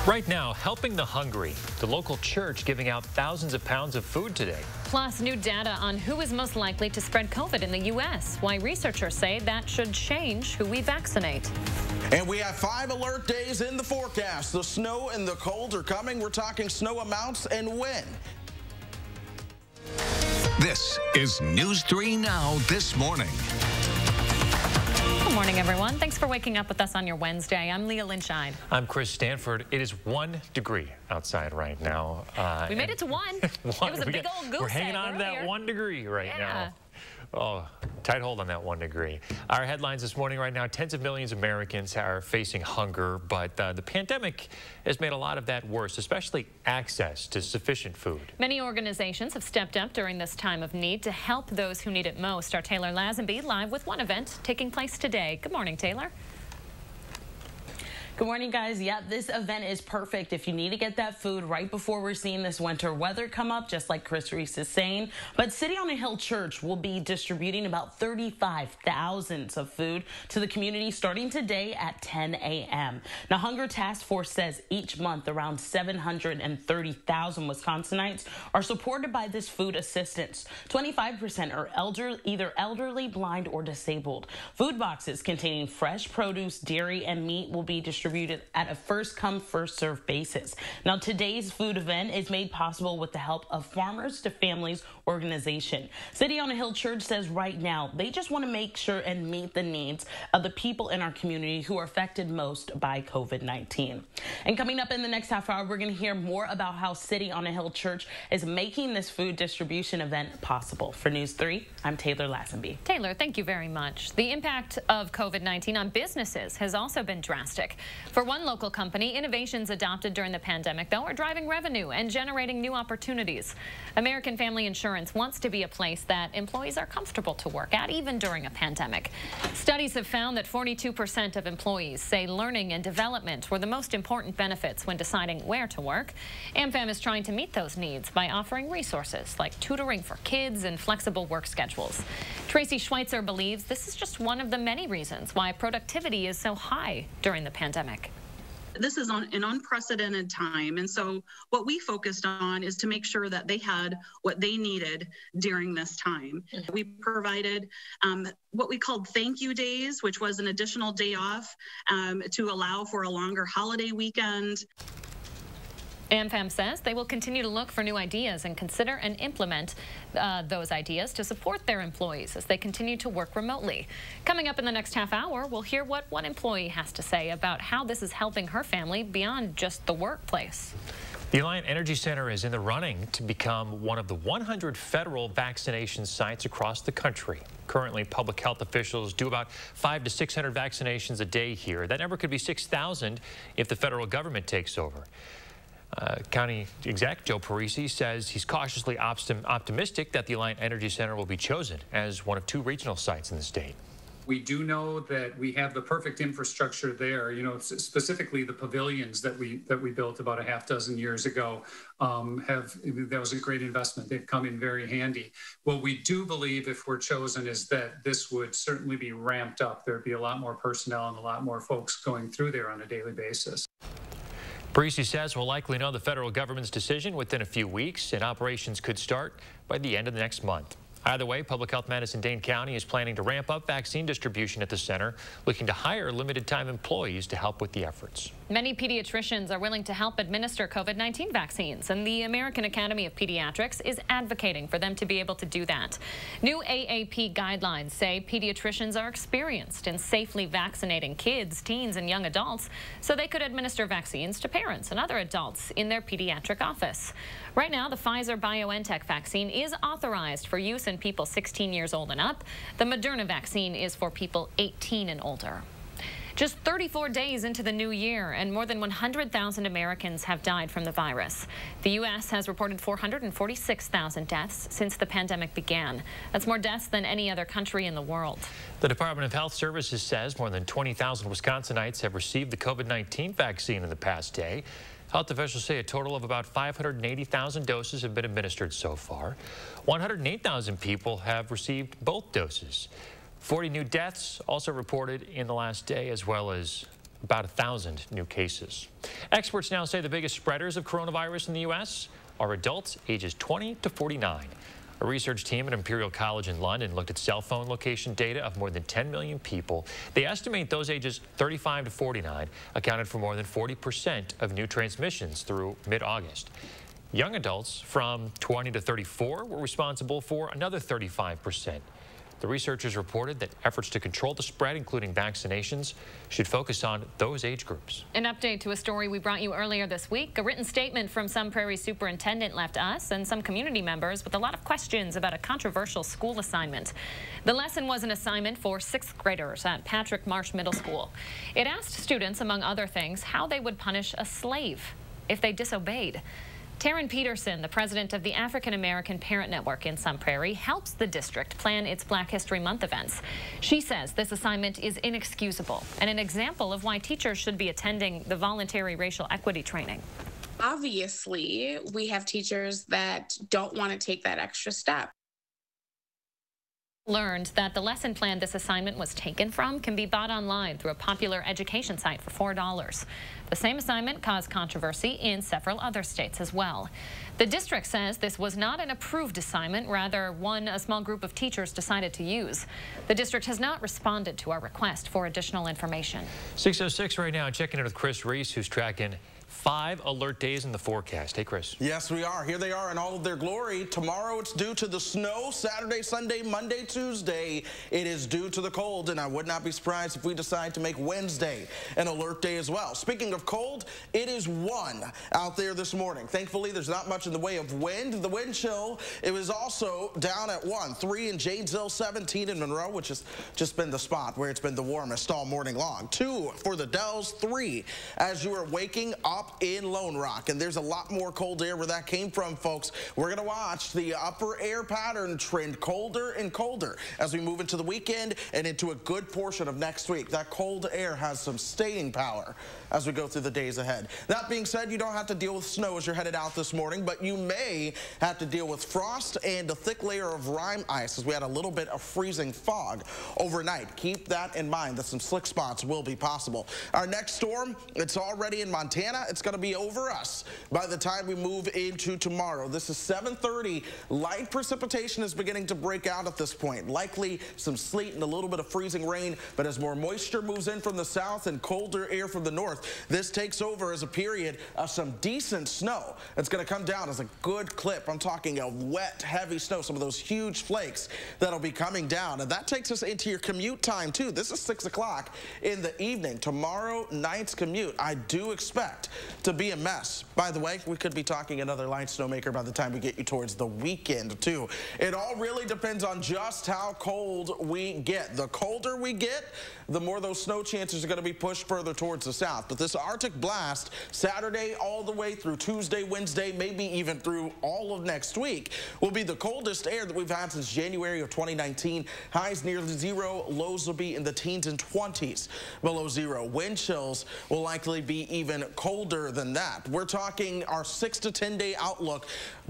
Right now, helping the hungry. The local church giving out thousands of pounds of food today. Plus, new data on who is most likely to spread COVID in the U.S. Why researchers say that should change who we vaccinate. And we have 5 alert days in the forecast. The snow and the cold are coming. We're talking snow amounts and when. This is News 3 Now this morning. Good morning, everyone. Thanks for waking up with us on your Wednesday. I'm Leah Lynchine. I'm Chris Stanford. It is 1 degree outside right now. We made it to 1. It was a big old goose egg. We're hanging on to that 1 degree right now. Oh, tight hold on that 1 degree. Our headlines this morning right now, tens of millions of Americans are facing hunger, but the pandemic has made a lot of that worse, especially access to sufficient food. Many organizations have stepped up during this time of need to help those who need it most. Our Taylor Lazenby live with one event taking place today. Good morning, Taylor. Good morning, guys. Yeah, this event is perfect if you need to get that food right before we're seeing this winter weather come up, just like Chris Reese is saying. But City on a Hill Church will be distributing about 35,000 of food to the community starting today at 10 a.m. Now, Hunger Task Force says each month around 730,000 Wisconsinites are supported by this food assistance. 25% are either elderly, blind, or disabled. Food boxes containing fresh produce, dairy, and meat will be distributed at a first-come, first-served basis. Now, today's food event is made possible with the help of Farmers to Families organization. City on a Hill Church says right now they just want to make sure and meet the needs of the people in our community who are affected most by COVID-19. And coming up in the next half hour, we're going to hear more about how City on a Hill Church is making this food distribution event possible. For News 3, I'm Taylor Lazenby. Taylor, thank you very much. The impact of COVID-19 on businesses has also been drastic. For one local company, innovations adopted during the pandemic, though, are driving revenue and generating new opportunities. American Family Insurance wants to be a place that employees are comfortable to work at, even during a pandemic. Studies have found that 42% of employees say learning and development were the most important benefits when deciding where to work. AmFam is trying to meet those needs by offering resources like tutoring for kids and flexible work schedules. Tracy Schweitzer believes this is just one of the many reasons why productivity is so high during the pandemic. This is an unprecedented time, and so what we focused on is to make sure that they had what they needed during this time. We provided what we called thank you days, which was an additional day off to allow for a longer holiday weekend. AmFam says they will continue to look for new ideas and consider and implement those ideas to support their employees as they continue to work remotely. Coming up in the next half hour, we'll hear what one employee has to say about how this is helping her family beyond just the workplace. The Alliant Energy Center is in the running to become one of the 100 federal vaccination sites across the country. Currently, public health officials do about 500 to 600 vaccinations a day here. That number could be 6,000 if the federal government takes over. County Exec Joe Parisi says he's cautiously optimistic that the Alliant Energy Center will be chosen as one of 2 regional sites in the state. We do know that we have the perfect infrastructure there. You know, specifically the pavilions that we built about a half dozen years ago. That was a great investment. They've come in very handy. What we do believe, if we're chosen, is that this would certainly be ramped up. There'd be a lot more personnel and a lot more folks going through there on a daily basis. Parisi says we'll likely know the federal government's decision within a few weeks, and operations could start by the end of the next month. Either way, Public Health Madison-Dane County is planning to ramp up vaccine distribution at the center, looking to hire limited-time employees to help with the efforts. Many pediatricians are willing to help administer COVID-19 vaccines, and the American Academy of Pediatrics is advocating for them to be able to do that. New AAP guidelines say pediatricians are experienced in safely vaccinating kids, teens, and young adults, so they could administer vaccines to parents and other adults in their pediatric office. Right now, the Pfizer-BioNTech vaccine is authorized for use in people 16 years old and up. The Moderna vaccine is for people 18 and older. Just 34 days into the new year, and more than 100,000 Americans have died from the virus. The U.S. has reported 446,000 deaths since the pandemic began. That's more deaths than any other country in the world. The Department of Health Services says more than 20,000 Wisconsinites have received the COVID-19 vaccine in the past day. Health officials say a total of about 580,000 doses have been administered so far. 108,000 people have received both doses. 40 new deaths also reported in the last day, as well as about 1,000 new cases. Experts now say the biggest spreaders of coronavirus in the U.S. are adults ages 20 to 49. A research team at Imperial College in London looked at cell phone location data of more than 10 million people. They estimate those ages 35 to 49 accounted for more than 40% of new transmissions through mid-August. Young adults from 20 to 34 were responsible for another 35%. The researchers reported that efforts to control the spread, including vaccinations, should focus on those age groups. An update to a story we brought you earlier this week. A written statement from Sun Prairie superintendent left us and some community members with a lot of questions about a controversial school assignment. The lesson was an assignment for 6th graders at Patrick Marsh Middle School. It asked students, among other things, how they would punish a slave if they disobeyed. Taryn Peterson, the president of the African American Parent Network in Sun Prairie, helps the district plan its Black History Month events. She says this assignment is inexcusable and an example of why teachers should be attending the voluntary racial equity training. Obviously, we have teachers that don't want to take that extra step. Learned that the lesson plan this assignment was taken from can be bought online through a popular education site for $4. The same assignment caused controversy in several other states as well. The district says this was not an approved assignment, rather one a small group of teachers decided to use. The district has not responded to our request for additional information. 6:06 right now, checking in with Chris Reese, who's tracking 5 alert days in the forecast. Hey, Chris. Yes, we are. Here they are in all of their glory. Tomorrow it's due to the snow. Saturday, Sunday, Monday, Tuesday, it is due to the cold. And I would not be surprised if we decide to make Wednesday an alert day as well. Speaking of cold, it is 1 out there this morning. Thankfully, there's not much in the way of wind. The wind chill, it was also down at 1. 3 in Janesville, 17 in Monroe, which has just been the spot where it's been the warmest all morning long. 2 for the Dells, 3 as you are waking up in Lone Rock. And there's a lot more cold air where that came from, folks. We're going to watch the upper air pattern trend colder and colder as we move into the weekend and into a good portion of next week. That cold air has some staying power as we go through the days ahead. That being said, you don't have to deal with snow as you're headed out this morning, but you may have to deal with frost and a thick layer of rime ice as we had a little bit of freezing fog overnight. Keep that in mind that some slick spots will be possible. Our next storm, it's already in Montana. It's going to be over us by the time we move into tomorrow. This is 7:30. Light precipitation is beginning to break out at this point. Likely some sleet and a little bit of freezing rain, but as more moisture moves in from the south and colder air from the north, this takes over as a period of some decent snow. It's going to come down as a good clip. I'm talking a wet, heavy snow, some of those huge flakes that'll be coming down. And that takes us into your commute time, too. This is 6 o'clock in the evening. Tomorrow night's commute, I do expect to be a mess. By the way, we could be talking another light snowmaker by the time we get you towards the weekend, too. It all really depends on just how cold we get. The colder we get, the more those snow chances are going to be pushed further towards the south. But this Arctic blast, Saturday all the way through Tuesday, Wednesday, maybe even through all of next week, will be the coldest air that we've had since January of 2019. Highs near zero, lows will be in the teens and 20s below zero. Wind chills will likely be even colder than that. We're talking our 6 to 10 day outlook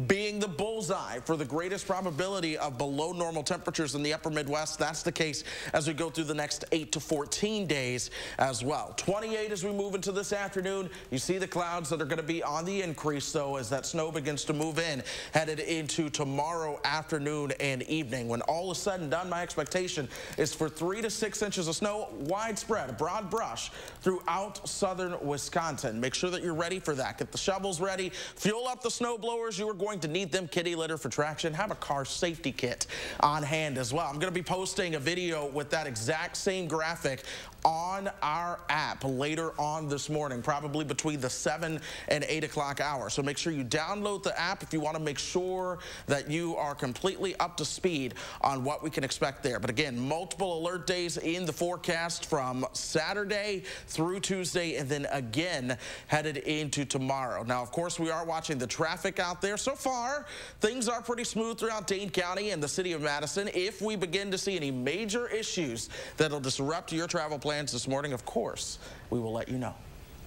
being the bullseye for the greatest probability of below normal temperatures in the upper Midwest. That's the case as we go through the next 8 to 14 days as well. 28 as we move into this afternoon. You see the clouds that are going to be on the increase, though, as that snow begins to move in, headed into tomorrow afternoon and evening. When all is said and done, my expectation is for 3 to 6 inches of snow, widespread, a broad brush throughout southern Wisconsin. Make sure that you're ready for that. Get the shovels ready. Fuel up the snow blowers. You are going to need them. Kitty litter for traction. Have a car safety kit on hand as well. I'm going to be posting a video with that exact same graphic on our app later on this morning, probably between the 7 and 8 o'clock hour. So make sure you download the app if you want to make sure that you are completely up to speed on what we can expect there. But again, multiple alert days in the forecast from Saturday through Tuesday and then again headed into tomorrow. Now, of course, we are watching the traffic out there. So far, things are pretty smooth throughout Dane County and the city of Madison. If we begin to see any major issues that'll disrupt your travel plans this morning, of course, we will let you know.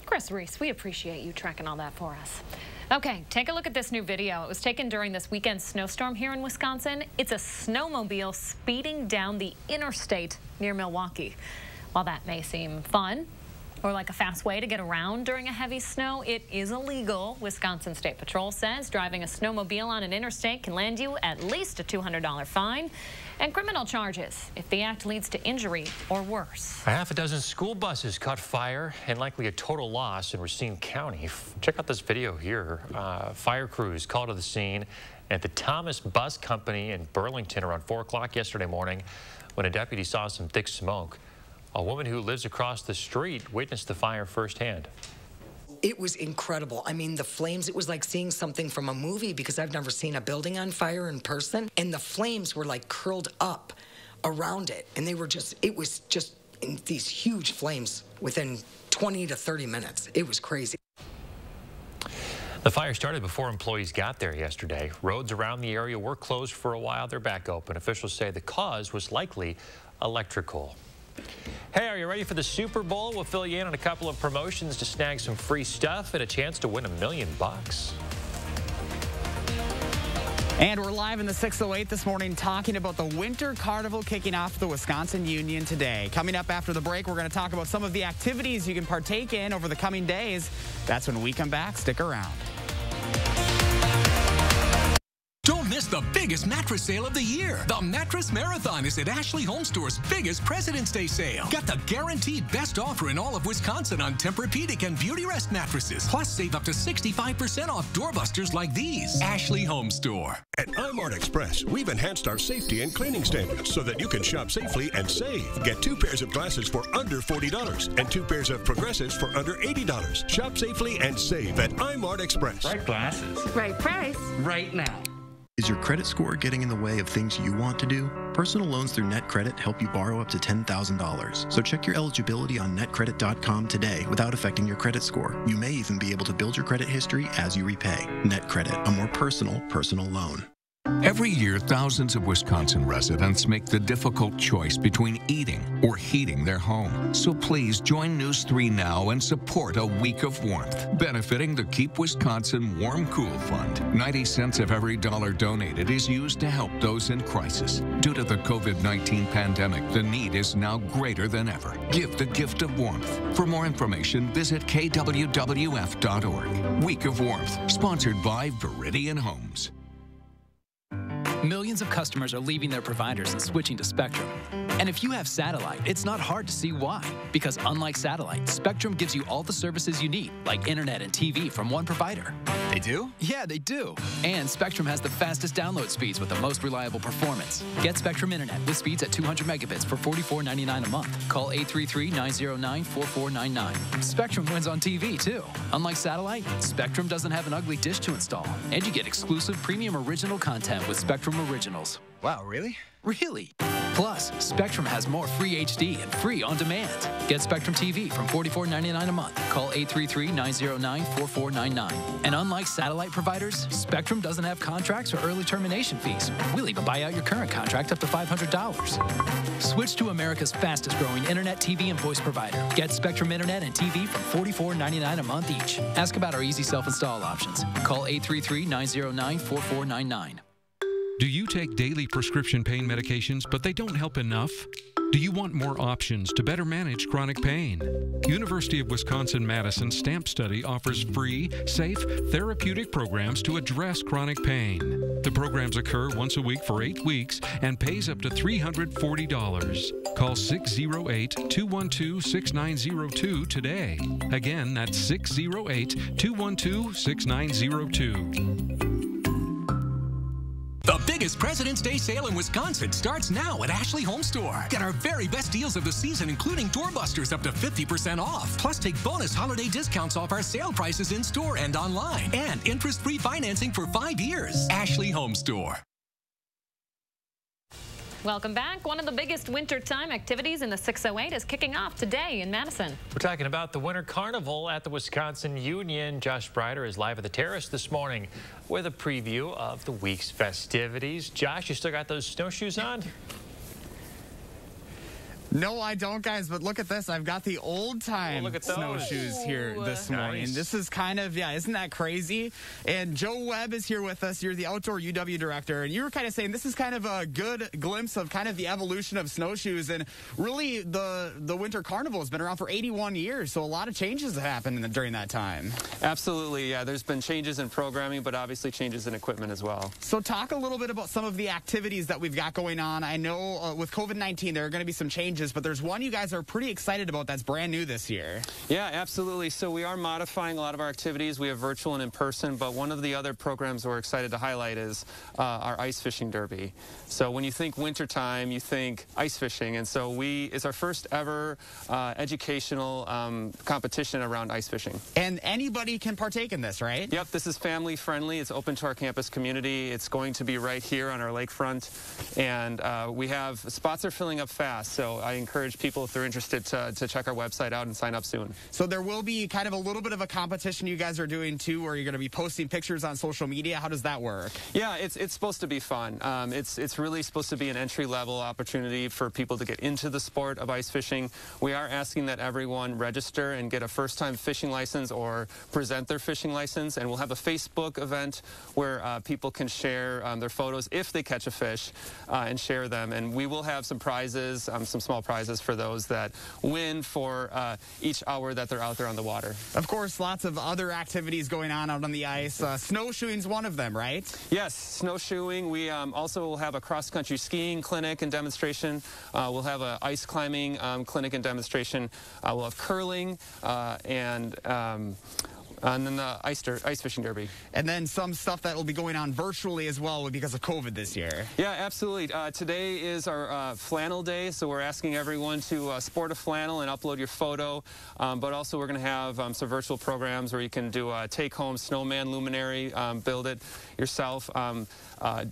Chris Reese, we appreciate you tracking all that for us. Okay, take a look at this new video. It was taken during this weekend snowstorm here in Wisconsin. It's a snowmobile speeding down the interstate near Milwaukee. While that may seem fun, Or like a fast way to get around during a heavy snow, it is illegal. Wisconsin State Patrol says driving a snowmobile on an interstate can land you at least a $200 fine and criminal charges if the act leads to injury or worse. A half a dozen school buses caught fire and likely a total loss in Racine County. Check out this video here. Fire crews called to the scene at the Thomas Bus Company in Burlington around 4 o'clock yesterday morning when a deputy saw some thick smoke. A woman who lives across the street witnessed the fire firsthand. It was incredible. I mean, the flames, it was like seeing something from a movie because I've never seen a building on fire in person. And the flames were like curled up around it. And they were just, it was just in these huge flames within 20 to 30 minutes. It was crazy. The fire started before employees got there yesterday. Roads around the area were closed for a while. They're back open. Officials say the cause was likely electrical. Hey, are you ready for the Super Bowl? We'll fill you in on a couple of promotions to snag some free stuff and a chance to win $1 million. And we're live in the 608 this morning talking about the Winter Carnival kicking off at the Wisconsin Union today. Coming up after the break, we're going to talk about some of the activities you can partake in over the coming days. That's when we come back. Stick around. Don't miss the biggest mattress sale of the year. The Mattress Marathon is at Ashley Home Store's biggest President's Day sale. Get the guaranteed best offer in all of Wisconsin on Tempur-Pedic and Beautyrest mattresses. Plus, save up to 65% off doorbusters like these. Ashley Home Store. At iMart Express, we've enhanced our safety and cleaning standards so that you can shop safely and save. Get 2 pairs of glasses for under $40 and 2 pairs of progressives for under $80. Shop safely and save at iMart Express. Right glasses. Right price. Right now. Is your credit score getting in the way of things you want to do? Personal loans through NetCredit help you borrow up to $10,000. So check your eligibility on netcredit.com today without affecting your credit score. You may even be able to build your credit history as you repay. NetCredit, a more personal loan. Every year, thousands of Wisconsin residents make the difficult choice between eating or heating their home. So please join News 3 now and support a week of warmth, benefiting the Keep Wisconsin Warm Cool Fund. 90 cents of every dollar donated is used to help those in crisis. Due to the COVID-19 pandemic, the need is now greater than ever. Give the gift of warmth. For more information, visit kwwf.org. Week of Warmth, sponsored by Viridian Homes. Millions of customers are leaving their providers and switching to Spectrum. And if you have satellite, it's not hard to see why. Because unlike satellite, Spectrum gives you all the services you need, like internet and TV from one provider. They do? Yeah, they do. And Spectrum has the fastest download speeds with the most reliable performance. Get Spectrum Internet with speeds at 200 megabits for $44.99 a month. Call 833-909-4499. Spectrum wins on TV, too. Unlike satellite, Spectrum doesn't have an ugly dish to install. And you get exclusive premium original content with Spectrum Originals. Wow, really? Really. Plus, Spectrum has more free HD and free on demand. Get Spectrum TV from $44.99 a month. Call 833-909-4499. And unlike satellite providers, Spectrum doesn't have contracts or early termination fees. We'll even buy out your current contract up to $500. Switch to America's fastest growing internet, TV, and voice provider. Get Spectrum Internet and TV from $44.99 a month each. Ask about our easy self-install options. Call 833-909-4499. Do you take daily prescription pain medications, but they don't help enough? Do you want more options to better manage chronic pain? University of Wisconsin-Madison STAMP Study offers free, safe, therapeutic programs to address chronic pain. The programs occur once a week for 8 weeks and pays up to $340. Call 608-212-6902 today. Again, that's 608-212-6902. The biggest President's Day sale in Wisconsin starts now at Ashley Home Store. Get our very best deals of the season, including doorbusters up to 50% off. Plus, take bonus holiday discounts off our sale prices in store and online. And interest-free financing for 5 years. Ashley Home Store. Welcome back. One of the biggest wintertime activities in the 608 is kicking off today in Madison. We're talking about the Winter Carnival at the Wisconsin Union. Josh Breider is live at the Terrace this morning with a preview of the week's festivities. Josh, you still got those snowshoes on? No, I don't, guys, but look at this. I've got the old-time look at those. snowshoes here this morning. Nice. This is kind of, yeah, isn't that crazy? And Joe Webb is here with us. You're the outdoor UW director, and you were kind of saying this is kind of a good glimpse of kind of the evolution of snowshoes, and really the Winter Carnival has been around for 81 years, so a lot of changes have happened during that time. Absolutely, yeah. There's been changes in programming, but obviously changes in equipment as well. So talk a little bit about some of the activities that we've got going on. I know with COVID-19 there are going to be some changes, but there's one you guys are pretty excited about that's brand new this year. Yeah, absolutely. So we are modifying a lot of our activities. We have virtual and in person, but one of the other programs we're excited to highlight is our ice fishing derby. So when you think wintertime, you think ice fishing, and so it's our first ever educational competition around ice fishing. And anybody can partake in this, right? Yep, this is family friendly. It's open to our campus community. It's going to be right here on our lakefront, and spots are filling up fast, so I encourage people, if they're interested, to check our website out and sign up soon. So there will be kind of a little bit of a competition you guys are doing too, where you're going to be posting pictures on social media. How does that work? Yeah, it's supposed to be fun. It's really supposed to be an entry-level opportunity for people to get into the sport of ice fishing. We are asking that everyone register and get a first-time fishing license or present their fishing license, and we'll have a Facebook event where people can share their photos if they catch a fish and share them. And we will have some prizes, some small prizes for those that win for each hour that they're out there on the water. Of course, lots of other activities going on out on the ice. Snowshoeing's one of them, right? Yes, snowshoeing. We also will have a cross-country skiing clinic and demonstration. We'll have an ice climbing clinic and demonstration. We'll have curling and then the ice fishing derby. And then some stuff that will be going on virtually as well because of COVID this year. Yeah, absolutely. Today is our flannel day, so we're asking everyone to sport a flannel and upload your photo. But also we're going to have some virtual programs where you can do a take-home snowman luminary, build it yourself,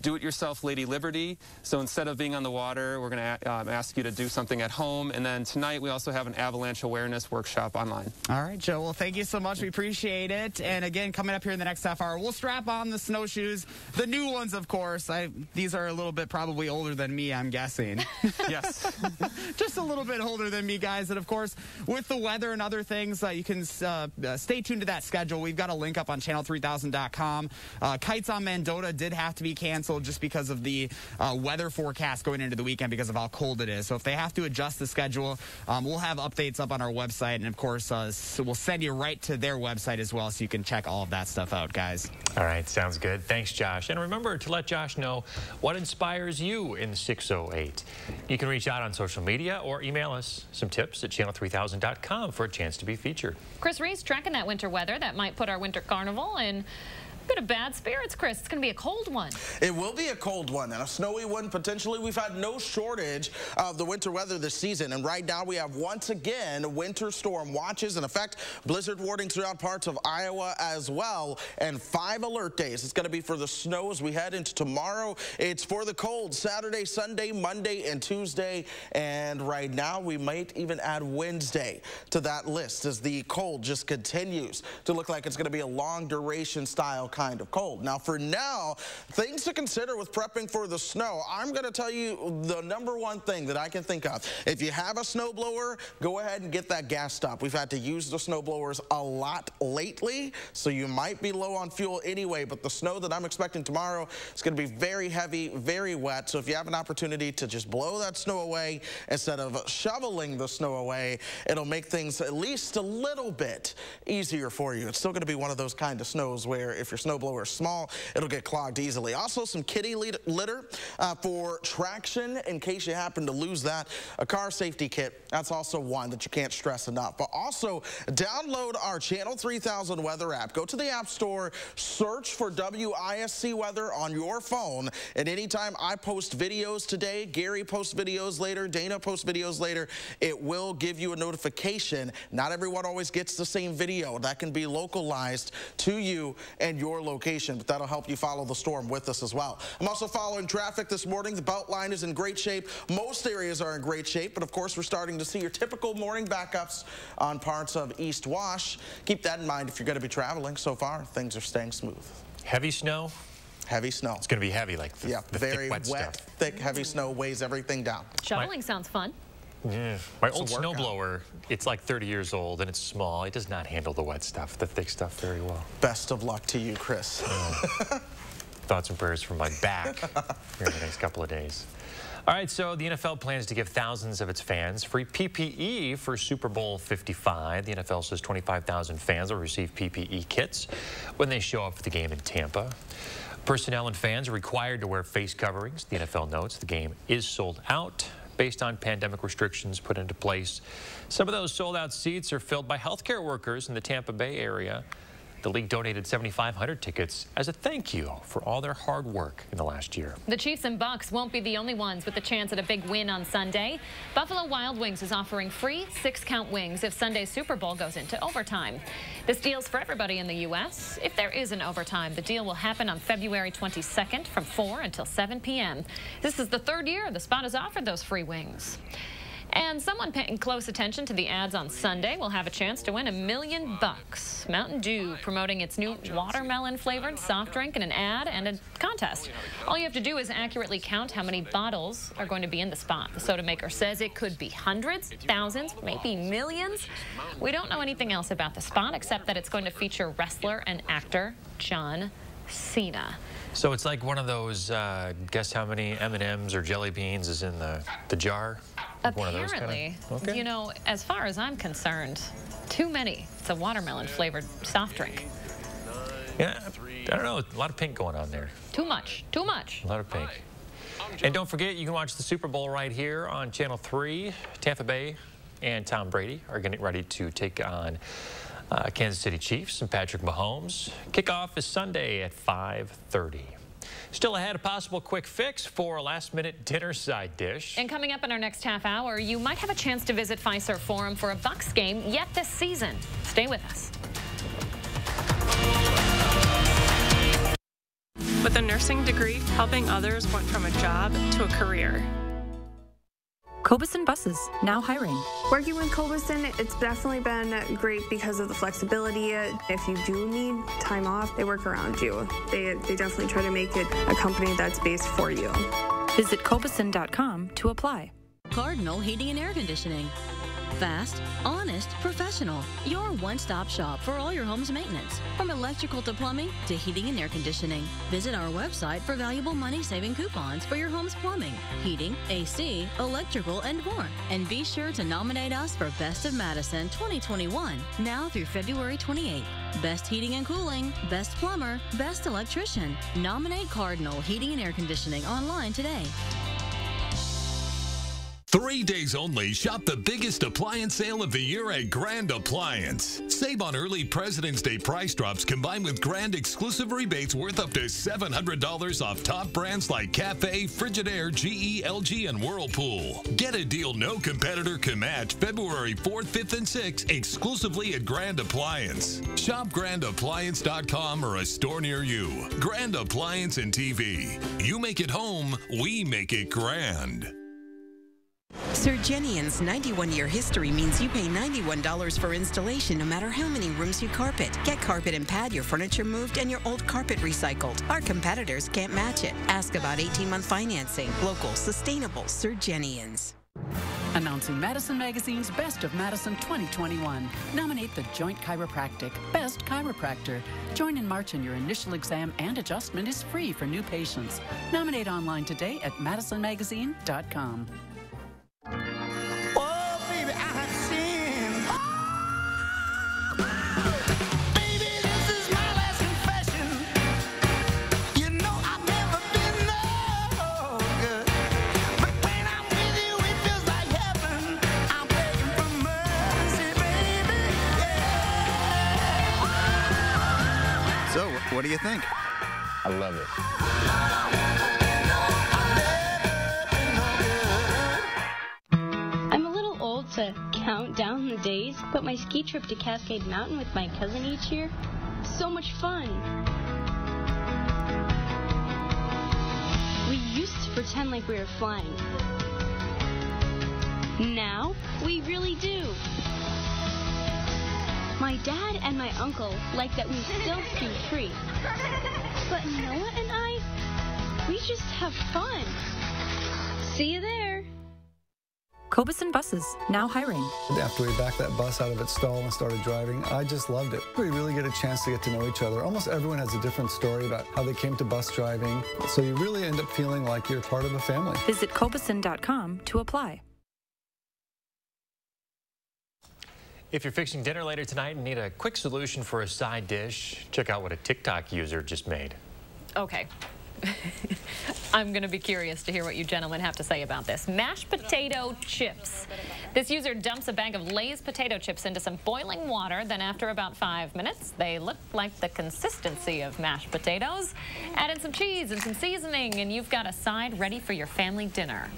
do-it-yourself Lady Liberty. So instead of being on the water, we're going to ask you to do something at home. And then tonight we also have an avalanche awareness workshop online. All right, Joe. Well, thank you so much. We appreciate it. And again, coming up here in the next half hour, we'll strap on the snowshoes, the new ones, of course. These are a little bit probably older than me, I'm guessing. Yes. Just a little bit older than me, guys. And of course, with the weather and other things, you can stay tuned to that schedule. We've got a link up on channel3000.com. Kites on Mendota did have to be canceled just because of the weather forecast going into the weekend because of how cold it is. So if they have to adjust the schedule, we'll have updates up on our website. And of course, we'll send you right to their website as well, so you can check all of that stuff out, guys. All right, sounds good. Thanks, Josh. And remember to let Josh know what inspires you in 608. You can reach out on social media or email us some tips at channel3000.com for a chance to be featured. Chris Reese tracking that winter weather that might put our winter carnival in a bit of bad spirits, Chris. It's going to be a cold one. It will be a cold one and a snowy one potentially. We've had no shortage of the winter weather this season, and right now we have once again winter storm watches in effect, blizzard warnings throughout parts of Iowa as well, and 5 alert days. It's going to be for the snow as we head into tomorrow. It's for the cold Saturday, Sunday, Monday, and Tuesday, and right now we might even add Wednesday to that list as the cold just continues to look like it's going to be a long duration style kind of cold. Now, for now, things to consider with prepping for the snow. I'm going to tell you the #1 thing that I can think of. If you have a snowblower, go ahead and get that gas stop. We've had to use the snowblowers a lot lately, so you might be low on fuel anyway, but the snow that I'm expecting tomorrow is going to be very heavy, very wet, so if you have an opportunity to just blow that snow away instead of shoveling the snow away, it'll make things at least a little bit easier for you. It's still going to be one of those kind of snows where if your snowblower is small, it'll get clogged easily. Also, some kitty litter for traction in case you happen to lose that. A car safety kit, that's also one that you can't stress enough. But also, download our Channel 3000 weather app. Go to the App Store, search for WISC weather on your phone, and anytime I post videos today, Gary posts videos later, Dana posts videos later, it will give you a notification. Not everyone always gets the same video. That can be localized to you and your location, but that'll help you follow the storm with us as well. I'm also following traffic this morning. The Beltline is in great shape. Most areas are in great shape, but of course we're starting to see your typical morning backups on parts of East Wash. Keep that in mind if you're going to be traveling. So far, things are staying smooth. Heavy snow? Heavy snow. It's going to be heavy, like the very thick, wet stuff. thick, heavy snow weighs everything down. Shoveling sounds fun. Yeah. My old snowblower, it's like 30 years old and it's small. It does not handle the wet stuff, the thick stuff very well. Best of luck to you, Chris. Thoughts and prayers for my back here in the next couple of days. All right, so the NFL plans to give thousands of its fans free PPE for Super Bowl 55. The NFL says 25,000 fans will receive PPE kits when they show up for the game in Tampa. Personnel and fans are required to wear face coverings. The NFL notes the game is sold out based on pandemic restrictions put into place. Some of those sold-out seats are filled by healthcare workers in the Tampa Bay area. The league donated 7,500 tickets as a thank you for all their hard work in the last year. The Chiefs and Bucks won't be the only ones with a chance at a big win on Sunday. Buffalo Wild Wings is offering free 6-count wings if Sunday's Super Bowl goes into overtime. This deal's for everybody in the U.S. If there is an overtime, the deal will happen on February 22nd from 4 until 7 p.m. This is the third year the spot has offered those free wings. And someone paying close attention to the ads on Sunday will have a chance to win $1 million. Mountain Dew promoting its new watermelon-flavored soft drink in an ad and a contest. All you have to do is accurately count how many bottles are going to be in the spot. The soda maker says it could be hundreds, thousands, maybe millions. We don't know anything else about the spot except that it's going to feature wrestler and actor John Cena. So it's like one of those, guess how many M&Ms or jelly beans is in the jar? Like Apparently, okay. You know, as far as I'm concerned, too many. It's a watermelon-flavored soft drink. Yeah, I don't know, a lot of pink going on there. Too much, too much. A lot of pink. And don't forget, you can watch the Super Bowl right here on Channel 3. Tampa Bay and Tom Brady are getting ready to take on Kansas City Chiefs and Patrick Mahomes. Kickoff is Sunday at 5:30. Still ahead, a possible quick fix for a last-minute dinner side dish. And coming up in our next half hour, you might have a chance to visit Fiserv Forum for a Bucks game yet this season. Stay with us. With a nursing degree, helping others went from a job to a career. Cobuson Buses, now hiring. Working with Cobuson, it's definitely been great because of the flexibility. If you do need time off, they work around you. They definitely try to make it a company that's based for you. Visit Cobuson.com to apply. Cardinal Heating and Air Conditioning. Fast, honest, professional. Your one-stop shop for all your home's maintenance. From electrical to plumbing to heating and air conditioning. Visit our website for valuable money-saving coupons for your home's plumbing, heating, AC, electrical, and more. And be sure to nominate us for Best of Madison 2021, now through February 28th. Best heating and cooling, best plumber, best electrician. Nominate Cardinal Heating and Air Conditioning online today. 3 days only, shop the biggest appliance sale of the year at Grand Appliance. Save on early President's Day price drops combined with Grand exclusive rebates worth up to $700 off top brands like Cafe, Frigidaire, GE, LG, and Whirlpool. Get a deal no competitor can match February 4th, 5th, and 6th exclusively at Grand Appliance. Shop grandappliance.com or a store near you. Grand Appliance and TV. You make it home, we make it grand. Sir Jenian's 91-year history means you pay $91 for installation no matter how many rooms you carpet. Get carpet and pad, your furniture moved, and your old carpet recycled. Our competitors can't match it. Ask about 18-month financing. Local, sustainable Sir Jenian's. Announcing Madison Magazine's Best of Madison 2021. Nominate the Joint Chiropractic Best Chiropractor. Join in March and your initial exam and adjustment is free for new patients. Nominate online today at madisonmagazine.com. Oh, baby, I have sinned. Baby, this is my last confession. You know I've never been no good. But when I'm with you, it feels like heaven. I'm begging for mercy, baby. Yeah. So, what do you think? I love it. To count down the days, but my ski trip to Cascade Mountain with my cousin each year, so much fun. We used to pretend like we were flying. Now, we really do. My dad and my uncle like that we still ski free. But Noah and I, we just have fun. See you there. Cobeson Buses, now hiring. After we backed that bus out of its stall and started driving, I just loved it. We really get a chance to get to know each other. Almost everyone has a different story about how they came to bus driving, so you really end up feeling like you're part of a family. Visit Cobeson.com to apply. If you're fixing dinner later tonight and need a quick solution for a side dish, check out what a TikTok user just made. Okay. I'm going to be curious to hear what you gentlemen have to say about this. Mashed potato chips. This user dumps a bag of Lay's potato chips into some boiling water. Then after about 5 minutes, they look like the consistency of mashed potatoes. Add in some cheese and some seasoning, and you've got a side ready for your family dinner.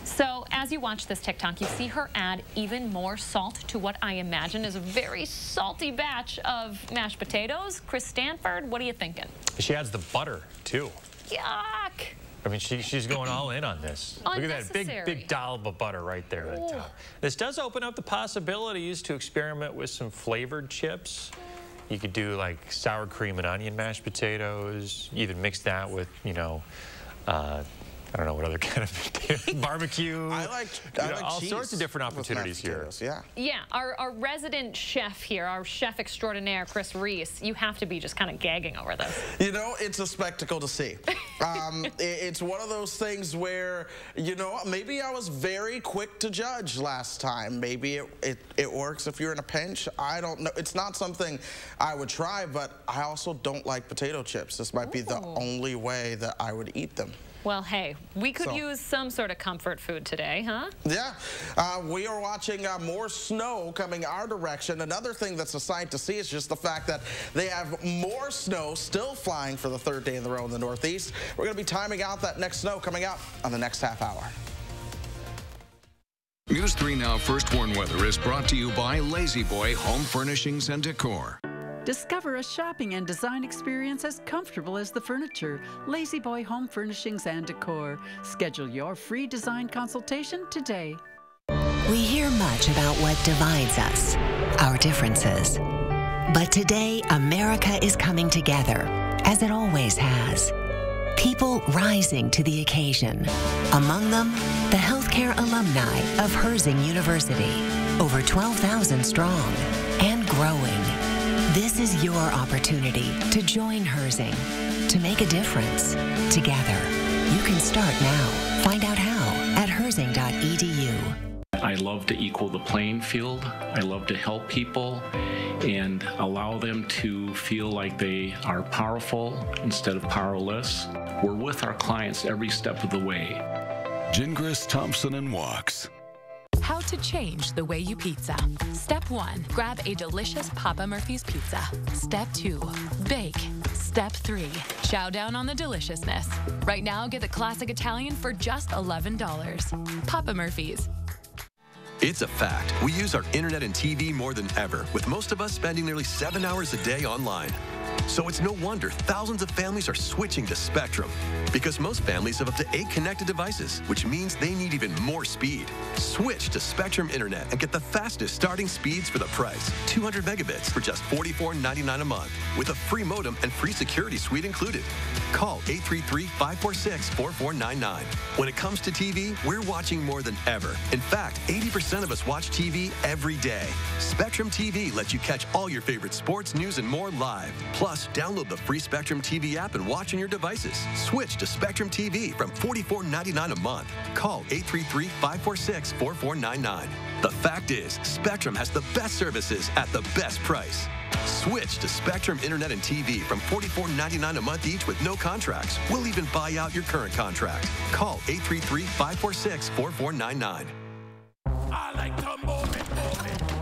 So as you watch this TikTok, you see her add even more salt to what I imagine is a very salty batch of mashed potatoes. Chris Stanford, what are you thinking? She adds the butter, too. Yuck! I mean, she's going all in on this. Look at that big dollop of butter right there at the top. This does open up the possibilities to experiment with some flavored chips. You could do like sour cream and onion mashed potatoes. You even mix that with, you know, I don't know what other kind of barbecue. I like all sorts of different opportunities here. Yeah, our resident chef here, our chef extraordinaire, Chris Reese, you have to be just kind of gagging over this. You know, it's a spectacle to see. It's one of those things where, you know, maybe I was very quick to judge last time. Maybe it works if you're in a pinch. I don't know. It's not something I would try, but I also don't like potato chips. This might be the only way that I would eat them. Well, hey, we could use some sort of comfort food today, huh? Yeah. We are watching more snow coming our direction. Another thing that's a sight to see is just the fact that they have more snow still flying for the third day in the row in the Northeast. We're going to be timing out that next snow coming out on the next half hour. News 3 Now First Warn Weather is brought to you by Lazy Boy Home Furnishings and Decor. Discover a shopping and design experience as comfortable as the furniture. Lazy Boy Home Furnishings and Decor. Schedule your free design consultation today. We hear much about what divides us, our differences. But today, America is coming together, as it always has. People rising to the occasion. Among them, the healthcare alumni of Herzing University. Over 12,000 strong and growing. This is your opportunity to join Herzing, to make a difference together. You can start now. Find out how at herzing.edu. I love to equal the playing field. I love to help people and allow them to feel like they are powerful instead of powerless. We're with our clients every step of the way. Gingras, Thompson & Walks. How to change the way you pizza. Step 1, grab a delicious Papa Murphy's pizza. Step 2, bake. Step 3, chow down on the deliciousness. Right now, get the classic Italian for just $11. Papa Murphy's. It's a fact. We use our internet and TV more than ever, with most of us spending nearly 7 hours a day online. So it's no wonder thousands of families are switching to Spectrum, because most families have up to 8 connected devices, which means they need even more speed. Switch to Spectrum Internet and get the fastest starting speeds for the price. 200 megabits for just $44.99 a month, with a free modem and free security suite included. Call 833-546-4499. When it comes to TV, we're watching more than ever. In fact, 80% of us watch TV every day. Spectrum TV lets you catch all your favorite sports, news, and more live. Plus, download the free Spectrum TV app and watch on your devices. Switch to Spectrum TV from $44.99 a month. Call 833-546-4499. The fact is, Spectrum has the best services at the best price. Switch to Spectrum Internet and TV from $44.99 a month each with no contracts. We'll even buy out your current contract. Call 833-546-4499. I like to move it.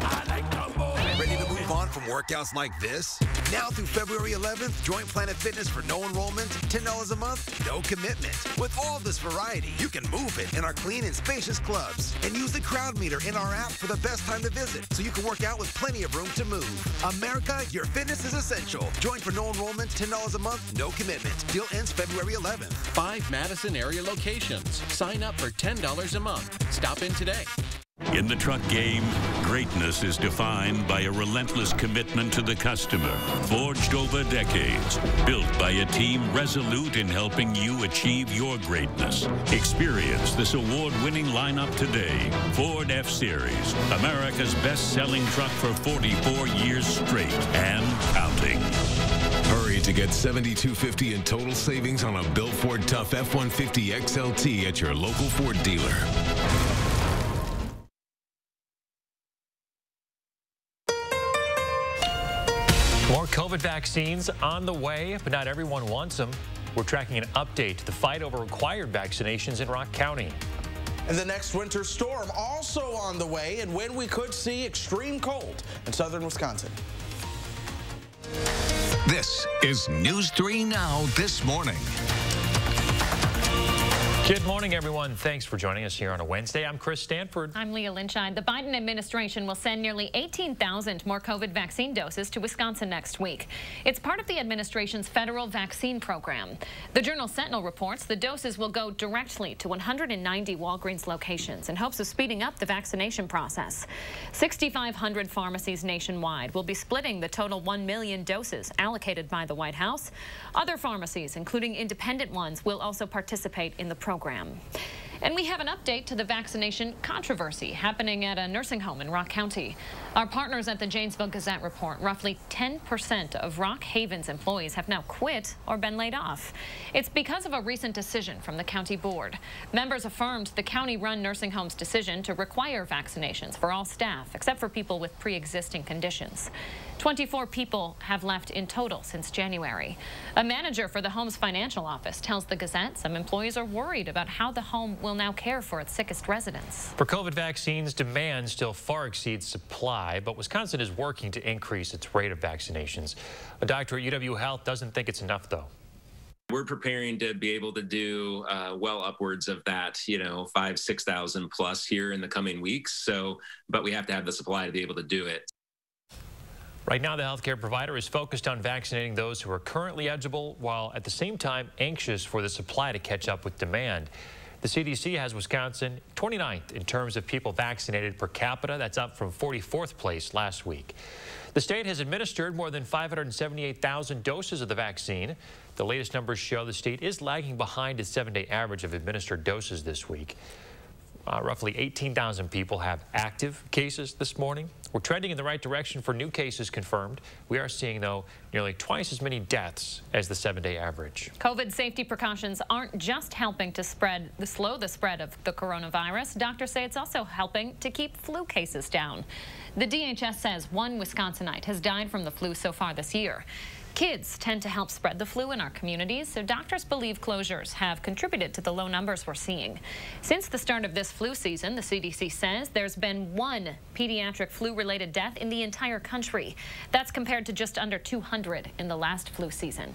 I like to move it. Ready to move on from workouts like this? Now through February 11th, join Planet Fitness for no enrollment, $10 a month, no commitment. With all this variety, you can move it in our clean and spacious clubs. And use the crowd meter in our app for the best time to visit, so you can work out with plenty of room to move. America, your fitness is essential. Join for no enrollment, $10 a month, no commitment. Deal ends February 11th. 5 Madison area locations. Sign up for $10 a month. Stop in today. In the truck game, greatness is defined by a relentless commitment to the customer, forged over decades, built by a team resolute in helping you achieve your greatness. Experience this award-winning lineup today. Ford F-Series, America's best-selling truck for 44 years straight and counting. Hurry to get $7,250 in total savings on a Bill Ford Tough F-150 XLT at your local Ford dealer. More COVID vaccines on the way, but not everyone wants them. We're tracking an update to the fight over required vaccinations in Rock County. And the next winter storm also on the way, and when we could see extreme cold in southern Wisconsin. This is News 3 Now This Morning. Good morning, everyone. Thanks for joining us here on a Wednesday. I'm Chris Stanford. I'm Leah Lynchine. The Biden administration will send nearly 18,000 more COVID vaccine doses to Wisconsin next week. It's part of the administration's federal vaccine program. The Journal Sentinel reports the doses will go directly to 190 Walgreens locations in hopes of speeding up the vaccination process. 6,500 pharmacies nationwide will be splitting the total 1 million doses allocated by the White House. Other pharmacies, including independent ones, will also participate in the program. And we have an update to the vaccination controversy happening at a nursing home in Rock County. Our partners at the Janesville Gazette report roughly 10% of Rock Haven's employees have now quit or been laid off. It's because of a recent decision from the county board. Members affirmed the county-run nursing home's decision to require vaccinations for all staff, except for people with pre-existing conditions. 24 people have left in total since January. A manager for the home's financial office tells the Gazette some employees are worried about how the home will now care for its sickest residents. For COVID vaccines, demand still far exceeds supply, but Wisconsin is working to increase its rate of vaccinations. A doctor at UW Health doesn't think it's enough, though. We're preparing to be able to do well upwards of that, 5,000, 6,000 plus here in the coming weeks. But we have to have the supply to be able to do it. Right now, the healthcare provider is focused on vaccinating those who are currently eligible, while at the same time anxious for the supply to catch up with demand. The CDC has Wisconsin 29th in terms of people vaccinated per capita. That's up from 44th place last week. The state has administered more than 578,000 doses of the vaccine. The latest numbers show the state is lagging behind its 7-day average of administered doses this week. Roughly 18,000 people have active cases this morning. We're trending in the right direction for new cases confirmed. We are seeing, though, nearly twice as many deaths as the 7-day average. COVID safety precautions aren't just helping to slow the spread of the coronavirus. Doctors say it's also helping to keep flu cases down. The DHS says one Wisconsinite has died from the flu so far this year. Kids tend to help spread the flu in our communities, so doctors believe closures have contributed to the low numbers we're seeing. Since the start of this flu season, the CDC says there's been one pediatric flu-related death in the entire country. That's compared to just under 200 in the last flu season.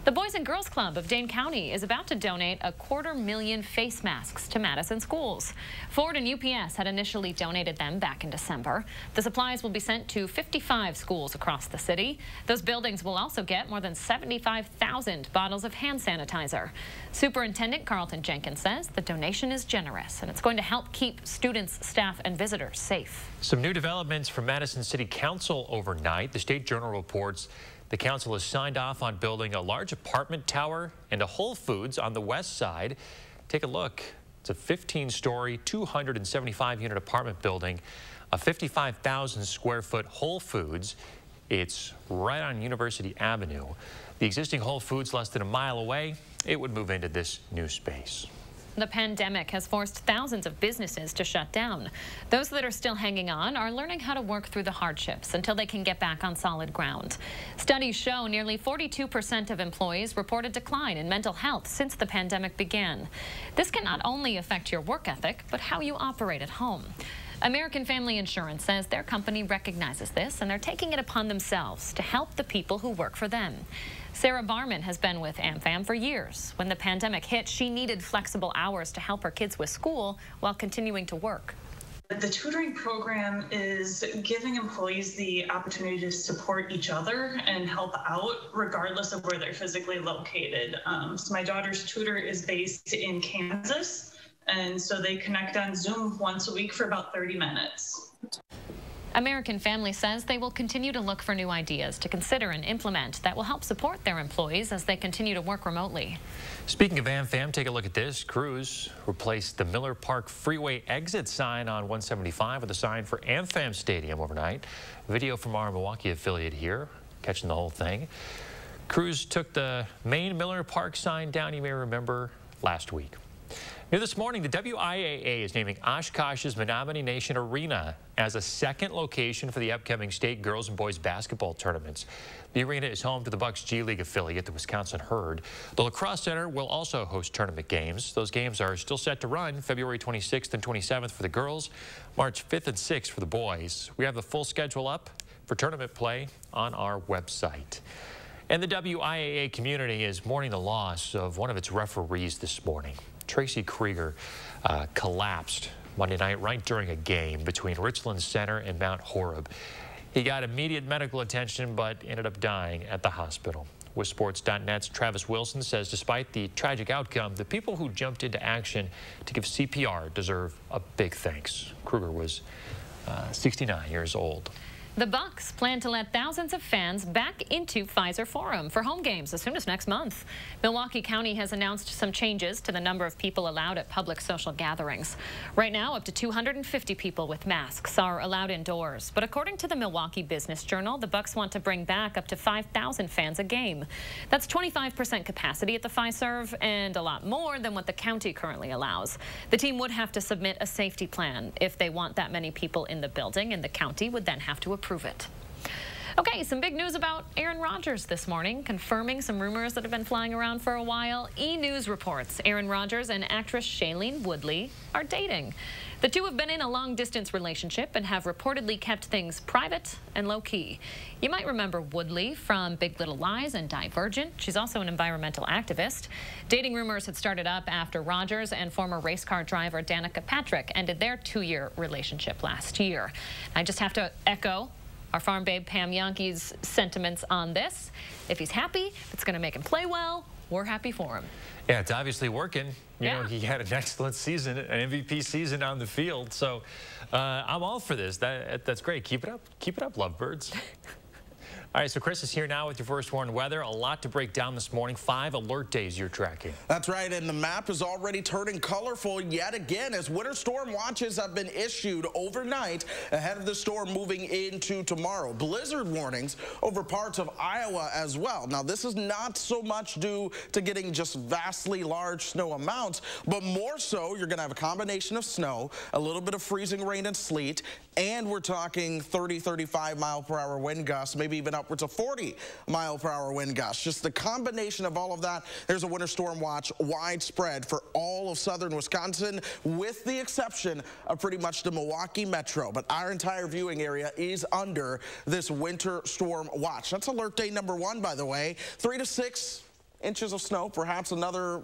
The Boys and Girls Club of Dane County is about to donate 250,000 face masks to Madison schools. Ford and UPS had initially donated them back in December. The supplies will be sent to 55 schools across the city. Those buildings will also get more than 75,000 bottles of hand sanitizer. Superintendent Carlton Jenkins says the donation is generous and it's going to help keep students, staff, and visitors safe. Some new developments from Madison City Council overnight. The State Journal reports the council has signed off on building a large apartment tower and a Whole Foods on the west side. Take a look. It's a 15-story, 275-unit apartment building, a 55,000 square foot Whole Foods. It's right on University Avenue. The existing Whole Foods less than a mile away. It would move into this new space. The pandemic has forced thousands of businesses to shut down. Those that are still hanging on are learning how to work through the hardships until they can get back on solid ground. Studies show nearly 42% of employees report a decline in mental health since the pandemic began. This can not only affect your work ethic, but how you operate at home. American Family Insurance says their company recognizes this and they're taking it upon themselves to help the people who work for them. Sarah Barman has been with AmFam for years. When the pandemic hit, she needed flexible hours to help her kids with school while continuing to work. The tutoring program is giving employees the opportunity to support each other and help out regardless of where they're physically located. So my daughter's tutor is based in Kansas, And so they connect on Zoom once a week for about 30 minutes. American Family says they will continue to look for new ideas to consider and implement that will help support their employees as they continue to work remotely. Speaking of AmFam, take a look at this. Crews replaced the Miller Park Freeway exit sign on 175 with a sign for AmFam Stadium overnight. Video from our Milwaukee affiliate here, catching the whole thing. Crews took the main Miller Park sign down, you may remember, last week. New this morning, the WIAA is naming Oshkosh's Menominee Nation Arena as a second location for the upcoming state girls and boys basketball tournaments. The arena is home to the Bucks G League affiliate, the Wisconsin Herd. The Lacrosse Center will also host tournament games. Those games are still set to run February 26th and 27th for the girls, March 5th and 6th for the boys. We have the full schedule up for tournament play on our website. And the WIAA community is mourning the loss of one of its referees this morning. Tracy Krieger collapsed Monday night right during a game between Richland Center and Mount Horeb. He got immediate medical attention but ended up dying at the hospital. WithSports.net's Travis Wilson says despite the tragic outcome, the people who jumped into action to give CPR deserve a big thanks. Krieger was 69 years old. The Bucks plan to let thousands of fans back into Pfizer Forum for home games as soon as next month. Milwaukee County has announced some changes to the number of people allowed at public social gatherings. Right now, up to 250 people with masks are allowed indoors. But according to the Milwaukee Business Journal, the Bucks want to bring back up to 5,000 fans a game. That's 25% capacity at the Fiserv and a lot more than what the county currently allows. The team would have to submit a safety plan if they want that many people in the building, and the county would then have to approve it. Okay, some big news about Aaron Rodgers this morning, confirming some rumors that have been flying around for a while. E! News reports Aaron Rodgers and actress Shailene Woodley are dating. The two have been in a long-distance relationship and have reportedly kept things private and low-key. You might remember Woodley from Big Little Lies and Divergent. She's also an environmental activist. Dating rumors had started up after Rodgers and former race car driver Danica Patrick ended their 2-year relationship last year. I just have to echo our farm babe Pam Yonke's sentiments on this. If he's happy, if it's going to make him play well, we're happy for him. Yeah, it's obviously working. You know, he had an excellent season, an MVP season on the field. So I'm all for this. That's great. Keep it up. Keep it up, lovebirds. All right, so Chris is here now with your first warned weather. A lot to break down this morning. 5 alert days you're tracking. That's right, and the map is already turning colorful yet again as winter storm watches have been issued overnight ahead of the storm moving into tomorrow. Blizzard warnings over parts of Iowa as well. Now, this is not so much due to getting just vastly large snow amounts, but more so you're going to have a combination of snow, a little bit of freezing rain and sleet, and we're talking 30, 35 mile per hour wind gusts, maybe even upwards of 40 mile per hour wind gusts. Just the combination of all of that, there's a winter storm watch widespread for all of southern Wisconsin, with the exception of pretty much the Milwaukee metro. But our entire viewing area is under this winter storm watch. That's alert day number 1, by the way. 3 to 6 inches of snow, perhaps another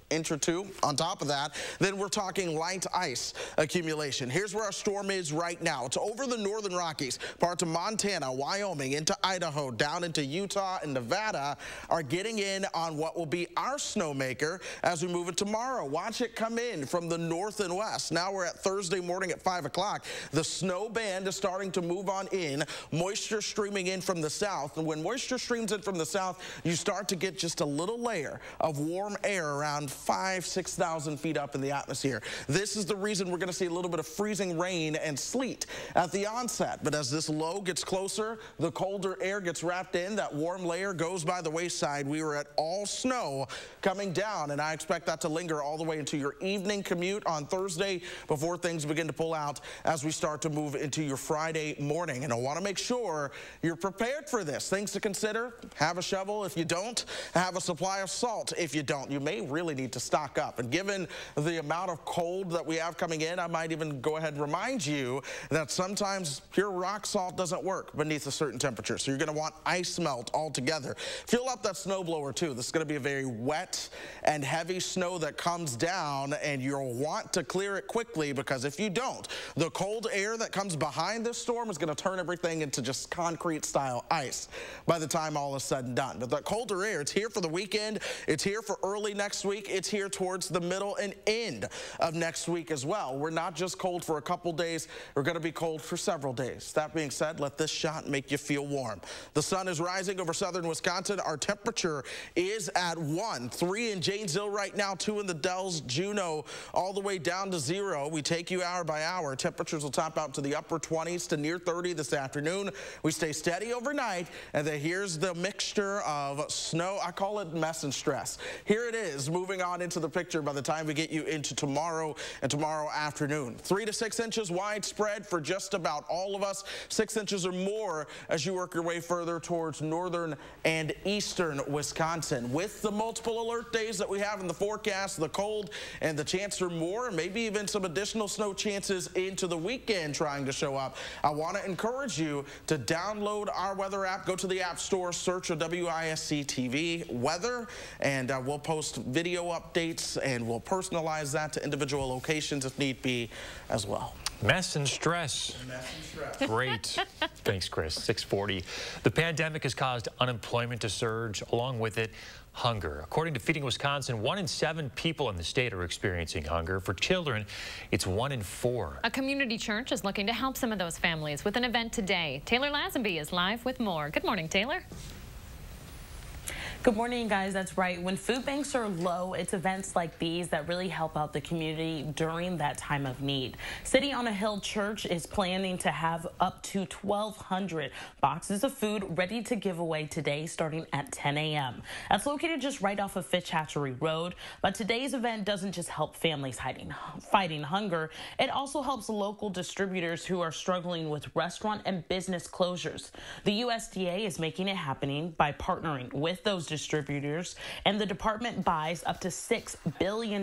inch or 2 on top of that. Then we're talking light ice accumulation. Here's where our storm is right now. It's over the northern Rockies. Parts of Montana, Wyoming, into Idaho, down into Utah and Nevada are getting in on what will be our snowmaker as we move it tomorrow. Watch it come in from the north and west. Now we're at Thursday morning at 5 o'clock. The snow band is starting to move on in. Moisture streaming in from the south. And when moisture streams in from the south, you start to get just a little layer of warm air around 6,000 feet up in the atmosphere. This is the reason we're going to see a little bit of freezing rain and sleet at the onset. But as this low gets closer, the colder air gets wrapped in. That warm layer goes by the wayside. We were at all snow coming down, and I expect that to linger all the way into your evening commute on Thursday before things begin to pull out as we start to move into your Friday morning. And I want to make sure you're prepared for this. Things to consider: have a shovel if you don't, have a supply of salt if you don't. You may really need to stock up. And given the amount of cold that we have coming in, I might even go ahead and remind you that sometimes pure rock salt doesn't work beneath a certain temperature. So you're going to want ice melt altogether. Fill up that snowblower too. This is going to be a very wet and heavy snow that comes down, and you'll want to clear it quickly, because if you don't, the cold air that comes behind this storm is going to turn everything into just concrete style ice by the time all is said and done. But that colder air, it's here for the weekend. It's here for early next week. it's here towards the middle and end of next week as well. We're not just cold for a couple days, we're going to be cold for several days. That being said, let this shot make you feel warm. The sun is rising over southern Wisconsin. Our temperature is at 1. 3 in Janesville right now, 2 in the Dells, Juneau, all the way down to 0. We take you hour by hour. Temperatures will top out to the upper 20s to near 30 this afternoon. We stay steady overnight, and then here's the mixture of snow. I call it mess and stress. Here it is, moving on into the picture by the time we get you into tomorrow and tomorrow afternoon. 3 to 6 inches widespread for just about all of us. 6 inches or more as you work your way further towards northern and eastern Wisconsin. With the multiple alert days that we have in the forecast, the cold and the chance for more, maybe even some additional snow chances into the weekend trying to show up, I want to encourage you to download our weather app. Go to the App Store, search a WISC TV weather, and we'll post video updates, and we'll personalize that to individual locations if need be as well. Mess and stress. Great. Thanks, Chris. 640. The pandemic has caused unemployment to surge. Along with it, hunger. According to Feeding Wisconsin, 1 in 7 people in the state are experiencing hunger. For children, it's 1 in 4. A community church is looking to help some of those families with an event today. Taylor Lazenby is live with more. Good morning, Taylor. Good morning, guys. That's right. When food banks are low, it's events like these that really help out the community during that time of need. City on a Hill Church is planning to have up to 1,200 boxes of food ready to give away today starting at 10 a.m. That's located just right off of Fitch Hatchery Road. But today's event doesn't just help families fighting hunger. It also helps local distributors who are struggling with restaurant and business closures. The USDA is making it happening by partnering with those distributors, and the department buys up to $6 billion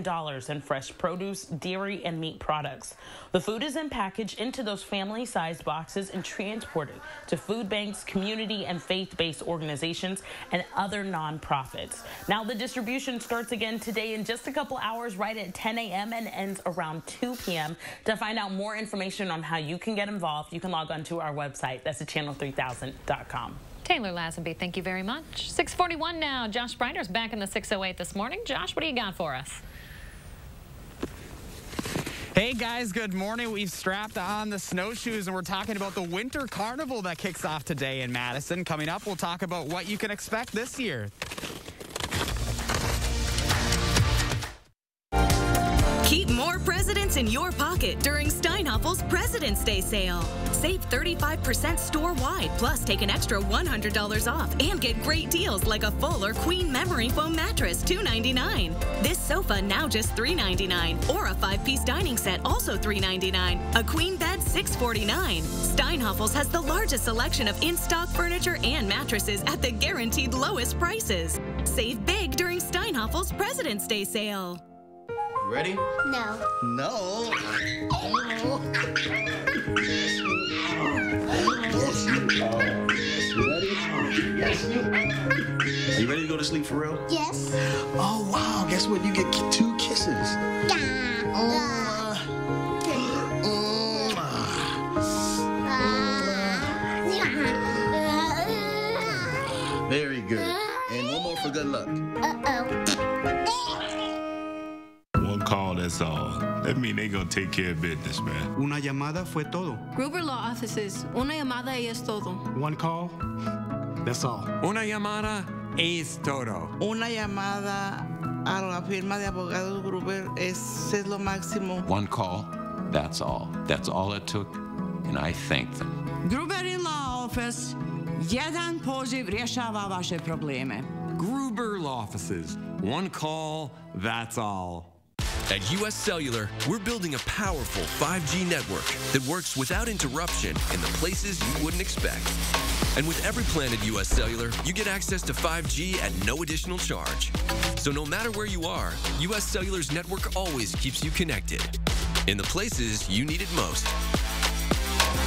in fresh produce, dairy, and meat products. The food is then packaged into those family-sized boxes and transported to food banks, community and faith-based organizations, and other nonprofits. Now, the distribution starts again today in just a couple hours, right at 10 a.m. and ends around 2 p.m. To find out more information on how you can get involved, you can log on to our website. That's at channel3000.com. Taylor Lazenby, thank you very much. 641 now. Josh Breider's back in the 608 this morning. Josh, what do you got for us? Hey guys, good morning. We've strapped on the snowshoes and we're talking about the Winter Carnival that kicks off today in Madison. Coming up, we'll talk about what you can expect this year. Keep more presidents in your pocket during Steinhaffel's President's Day sale. Save 35% store-wide, plus take an extra $100 off and get great deals like a full or queen memory foam mattress, $299. This sofa now just $399, or a 5-piece dining set, also $399. A queen bed, $649. Steinhaffel's has the largest selection of in-stock furniture and mattresses at the guaranteed lowest prices. Save big during Steinhaffel's President's Day sale. Ready? No. No. You ready? Yes, you. Are you ready to go to sleep for real? Yes. Oh, wow. Guess what? You get 2 kisses. Very good. And one more for good luck. One call, that's all. That mean they gonna take care of business, man. Una llamada fue todo. Gruber Law Offices. Una llamada y es todo. One call, that's all. Una llamada es todo. Una llamada a la firma de abogados Gruber es lo máximo. One call, that's all. That's all it took, and I thank them. Gruber Law Office. Jeden poziv rješava vaše probleme. Gruber Law Offices. One call, that's all. At U.S. Cellular, we're building a powerful 5G network that works without interruption in the places you wouldn't expect. And with every plan at U.S. Cellular, you get access to 5G at no additional charge. So no matter where you are, U.S. Cellular's network always keeps you connected in the places you need it most.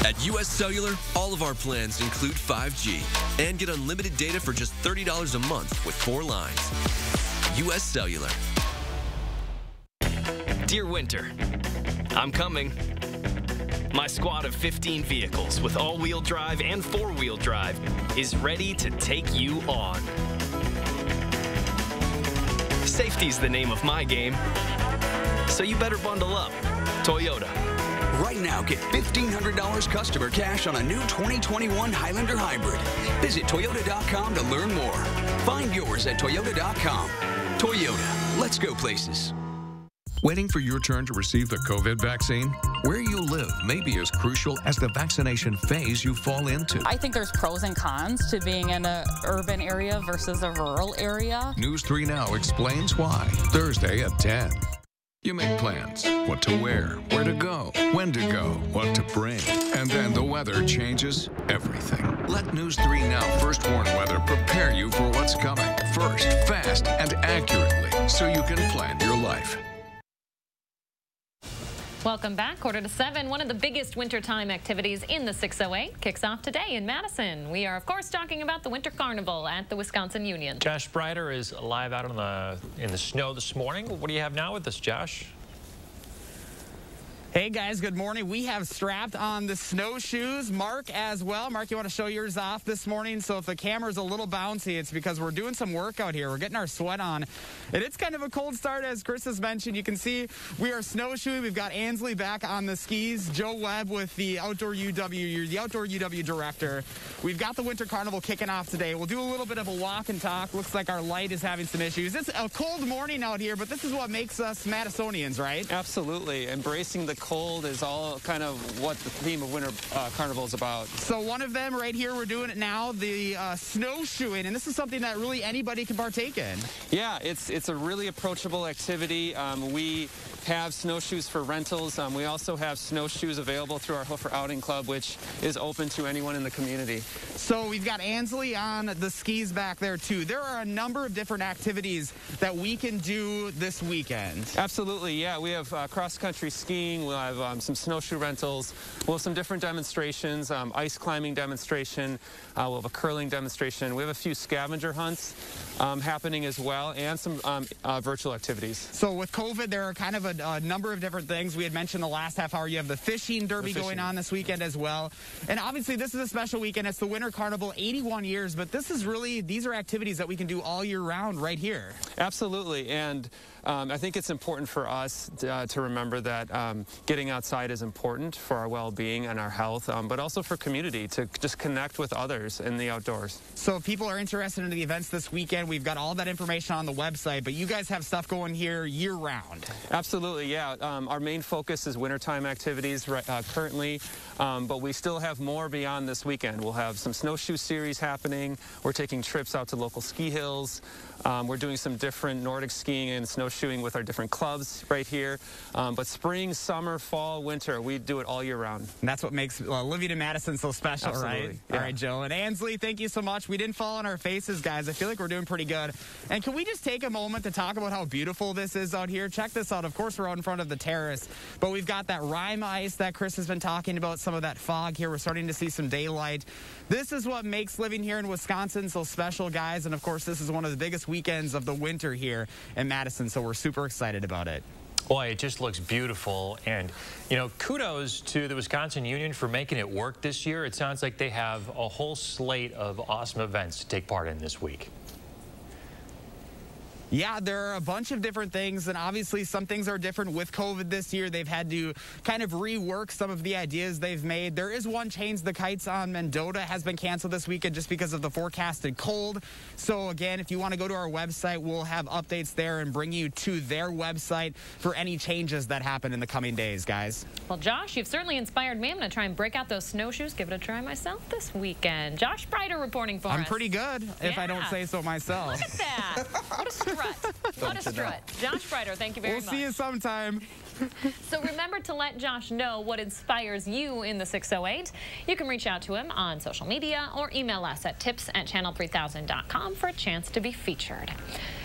At U.S. Cellular, all of our plans include 5G and get unlimited data for just $30 a month with 4 lines. U.S. Cellular. Dear Winter, I'm coming. My squad of 15 vehicles with all-wheel drive and 4-wheel drive is ready to take you on. Safety's the name of my game. So you better bundle up. Toyota. Right now, get $1,500 customer cash on a new 2021 Highlander Hybrid. Visit Toyota.com to learn more. Find yours at Toyota.com. Toyota, let's go places. Waiting for your turn to receive the COVID vaccine? Where you live may be as crucial as the vaccination phase you fall into. I think there's pros and cons to being in an urban area versus a rural area. News 3 Now explains why. Thursday at 10. You make plans, what to wear, where to go, when to go, what to bring. And then the weather changes everything. Let News 3 Now First Warn Weather prepare you for what's coming. First, fast, and accurately, so you can plan your life. Welcome back. 6:45. One of the biggest wintertime activities in the 608 kicks off today in Madison. We are, of course, talking about the Winter Carnival at the Wisconsin Union. Josh Sprider is live out in the snow this morning. What do you have now with us, Josh? Hey guys, good morning. We have strapped on the snowshoes. Mark as well. Mark, you want to show yours off this morning? So if the camera's a little bouncy, it's because we're doing some work out here. We're getting our sweat on. And it's kind of a cold start, as Chris has mentioned. You can see we are snowshoeing. We've got Ansley back on the skis. Joe Webb with the Outdoor UW. You're the Outdoor UW director. We've got the Winter Carnival kicking off today. We'll do a little bit of a walk and talk. Looks like our light is having some issues. It's a cold morning out here, but this is what makes us Madisonians, right? Absolutely. Embracing the cold is all kind of what the theme of Winter Carnival is about. So one of them right here, we're doing it now, the snowshoeing, and this is something that really anybody can partake in. Yeah, it's a really approachable activity. We have snowshoes for rentals. We also have snowshoes available through our Hoofer Outing Club, which is open to anyone in the community. So we've got Ansley on the skis back there too. There are a number of different activities that we can do this weekend. Absolutely, yeah. We have cross-country skiing. We'll have some snowshoe rentals. We'll have some different demonstrations, ice climbing demonstration. We'll have a curling demonstration. We have a few scavenger hunts happening as well, and some virtual activities. So with COVID, there are kind of a number of different things. We had mentioned the last half hour, you have the fishing derby going on this weekend as well. And obviously this is a special weekend. It's the Winter Carnival, 81 years, but this is really, these are activities that we can do all year round right here. Absolutely, and I think it's important for us to remember that getting outside is important for our well-being and our health, but also for community, to just connect with others in the outdoors. So if people are interested in the events this weekend, we've got all that information on the website, but you guys have stuff going here year-round. Absolutely, yeah. Our main focus is wintertime activities currently, but we still have more beyond this weekend. We'll have some snowshoe series happening. We're taking trips out to local ski hills. We're doing some different Nordic skiing and snowshoeing with our different clubs right here. But spring, summer, fall, winter, we do it all year round. And that's what makes living in Madison so special, Absolutely, right? Yeah. All right, Joe. And Ansley, thank you so much. We didn't fall on our faces, guys. I feel like we're doing pretty good. And can we just take a moment to talk about how beautiful this is out here? Check this out. Of course, we're out in front of the terrace, but we've got that rime ice that Chris has been talking about, some of that fog here. We're starting to see some daylight. This is what makes living here in Wisconsin so special, guys. And of course, this is one of the biggest weekends of the winter here in Madison, so we're super excited about it. Boy, it just looks beautiful. And, you know, kudos to the Wisconsin Union for making it work this year. It sounds like they have a whole slate of awesome events to take part in this week. Yeah, there are a bunch of different things, and obviously some things are different with COVID this year. They've had to kind of rework some of the ideas they've made. There is one change. The Kites on Mendota has been canceled this weekend just because of the forecasted cold. So again, if you want to go to our website, we'll have updates there and bring you to their website for any changes that happen in the coming days, guys. Well, Josh, you've certainly inspired me. I'm going to try and break out those snowshoes, give it a try myself this weekend. Josh Sprider reporting for us. I'm pretty good, if I don't say so myself. Look at that. What a strut. What a strut. Josh Sprider, thank you very much. We'll see you sometime. So remember to let Josh know what inspires you in the 608. You can reach out to him on social media or email us at tips@channel3000.com for a chance to be featured.